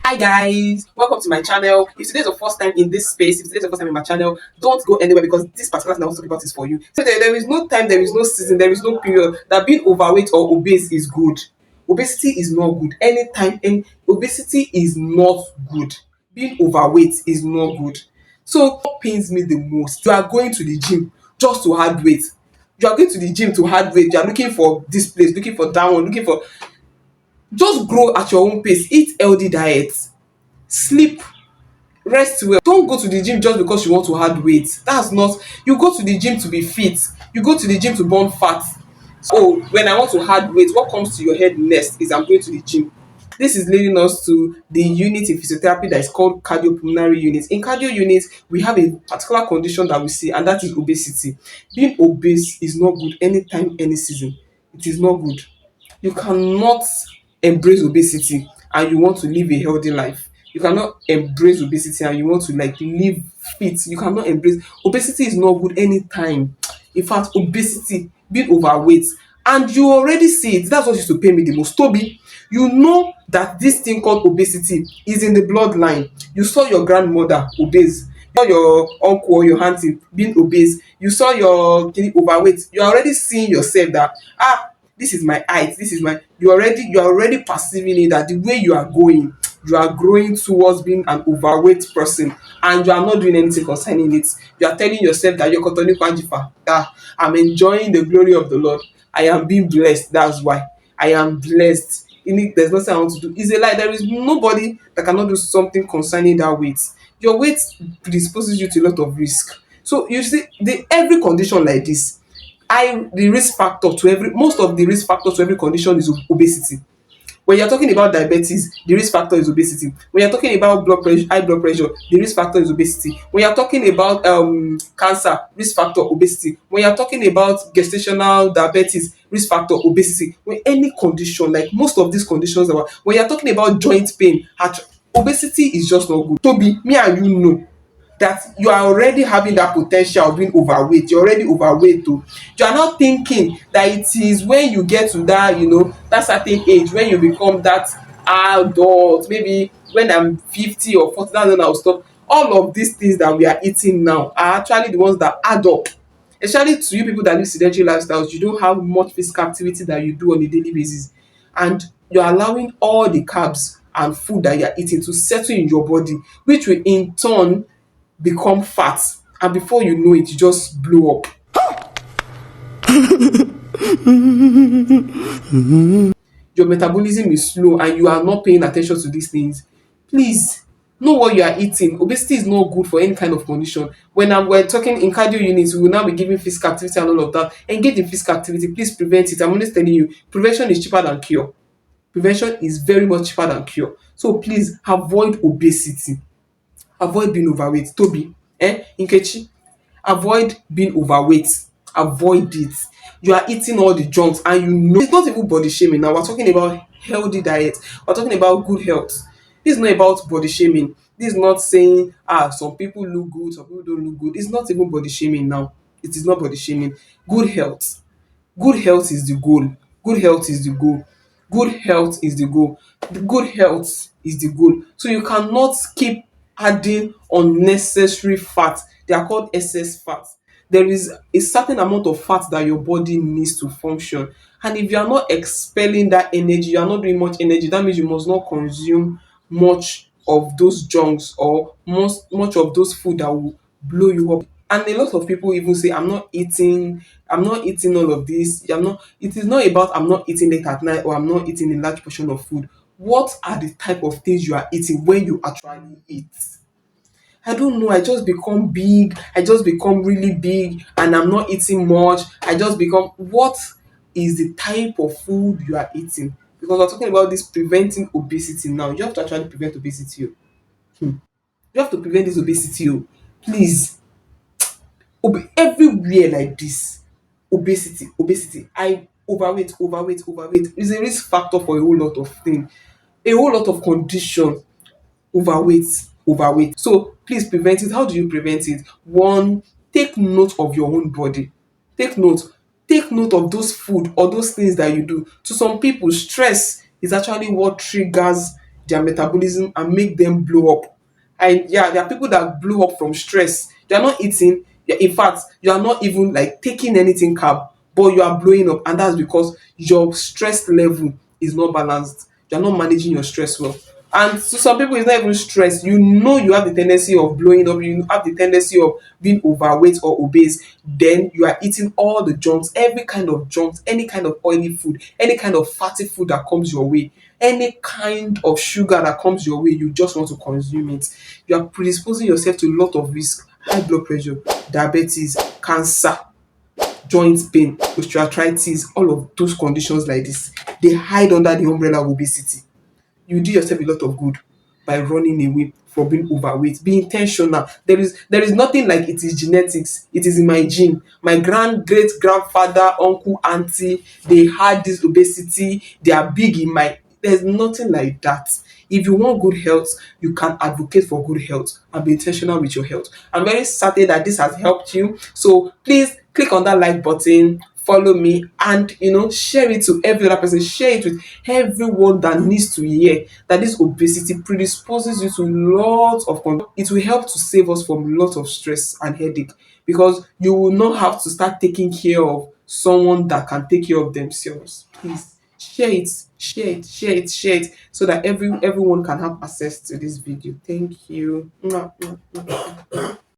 Hi guys, welcome to my channel. If today's your first time in this space, if today's your first time in my channel, don't go anywhere because this particular thing I want to talk about is for you. So there is no time, there is no season, there is no period that being overweight or obese is good. Obesity is not good. Anytime, and obesity is not good. Being overweight is not good. So what pains me the most? You are going to the gym just to add weight. You are going to the gym to add weight. You are looking for this place, looking for that one, looking for just grow at your own pace, eat healthy diet, sleep, rest well. Don't go to the gym just because you want to add weight. That's not, you go to the gym to be fit, you go to the gym to burn fat. So when I want to add weight, what comes to your head next is I'm going to the gym. This is leading us to the unit in physiotherapy that is called cardiopulmonary unit. In cardio unit, we have a particular condition that we see, and that is obesity. Being obese is not good anytime, any season. It is not good. You cannot embrace obesity and you want to live a healthy life. You cannot embrace obesity and you want to like live fit. You cannot embrace obesity is not good anytime. In fact, obesity, being overweight, and you already see it. That's what used to pain me the most. Toby, you know that this thing called obesity is in the bloodline. You saw your grandmother obese, you saw your uncle or your auntie being obese, you saw your kid overweight. You're already seeing yourself that this is my height, this is my, you are already perceiving it that the way you are going, you are growing towards being an overweight person and you are not doing anything concerning it. You are telling yourself that you're Kotoni Kwanjifa, that I'm enjoying the glory of the Lord. I am being blessed. That's why I am blessed. In it, there's nothing I want to do. It's a lie. There is nobody that cannot do something concerning that weight. Your weight predisposes you to a lot of risk. So you see, every condition like this, the risk factor to every most of the risk factors to every condition is obesity. When you're talking about diabetes, the risk factor is obesity. When you're talking about blood pressure, high blood pressure, the risk factor is obesity. When you're talking about cancer, risk factor obesity. When you're talking about gestational diabetes, risk factor obesity. When any condition, like most of these conditions, when you're talking about joint pain, obesity is just not good. Toby, me and you know that you are already having that potential of being overweight. You're already overweight too. You are not thinking that it is when you get to that, that certain age, when you become that adult, maybe when I'm 50 or 40, that's when I'll stop. All of these things that we are eating now are actually the ones that add up. Especially to you people that live sedentary lifestyles, you don't have much physical activity that you do on a daily basis. And you're allowing all the carbs and food that you're eating to settle in your body, which will in turn become fat, and before you know it, you just blow up. Your metabolism is slow and you are not paying attention to these things. Please know what you are eating. Obesity is not good for any kind of condition. We're talking in cardio units, we will now be giving physical activity and all of that. Engage in physical activity. Please prevent it. I'm always telling you, prevention is cheaper than cure. Prevention is very much cheaper than cure. So please avoid obesity. Avoid being overweight. Toby, Nkechi, avoid being overweight. Avoid it. You are eating all the junks and you know it's not even body shaming now. We're talking about healthy diet. We're talking about good health. This is not about body shaming. This is not saying some people look good, some people don't look good. It's not even body shaming now. It is not body shaming. Good health. Good health is the goal. Good health is the goal. Good health is the goal. Good health is the goal. So you cannot keep adding unnecessary fat. They are called excess fat. There is a certain amount of fat that your body needs to function. And if you are not expelling that energy, you are not doing much energy, that means you must not consume much of those junks or much of those food that will blow you up. And a lot of people even say, I'm not eating all of this. It is not about I'm not eating late at night or I'm not eating a large portion of food. What are the type of things you are eating when you actually eat? I don't know. I just become big. I just become really big and I'm not eating much. I just become, what is the type of food you are eating? Because we're talking about this preventing obesity now. You have to actually prevent obesity. You have to prevent this obesity. Please. Everywhere like this, obesity, I overweight is a risk factor for a whole lot of things, a whole lot of condition. Overweight. So please prevent it. How do you prevent it? One, take note of your own body. Take note. Take note of those food or those things that you do. To some people, stress is actually what triggers their metabolism and make them blow up. And yeah, there are people that blow up from stress. You are not eating, in fact, you are not even like taking anything carb, but you are blowing up, and that's because your stress level is not balanced. You're not managing your stress well. And to some people, it's not even stress. You know you have the tendency of blowing up, you have the tendency of being overweight or obese. Then you are eating all the junks, every kind of junks, any kind of oily food, any kind of fatty food that comes your way, any kind of sugar that comes your way, you just want to consume it. You are predisposing yourself to a lot of risk: high blood pressure, diabetes, cancer, joint pain, osteoarthritis. All of those conditions like this, they hide under the umbrella of obesity. You do yourself a lot of good by running away from being overweight. Be intentional. There is nothing like it is genetics. It is in my gene. My great grandfather, uncle, auntie, they had this obesity. They are big in my. There's nothing like that. If you want good health, you can advocate for good health and be intentional with your health. I'm very certain that this has helped you. So please click on that like button, follow me, and share it to every other person. Share it with everyone that needs to hear that this obesity predisposes you to lots of it will help to save us from lots of stress and headache, because you will not have to start taking care of someone that can take care of themselves. Please share it, share it, share it, share it, so that everyone can have access to this video. Thank you.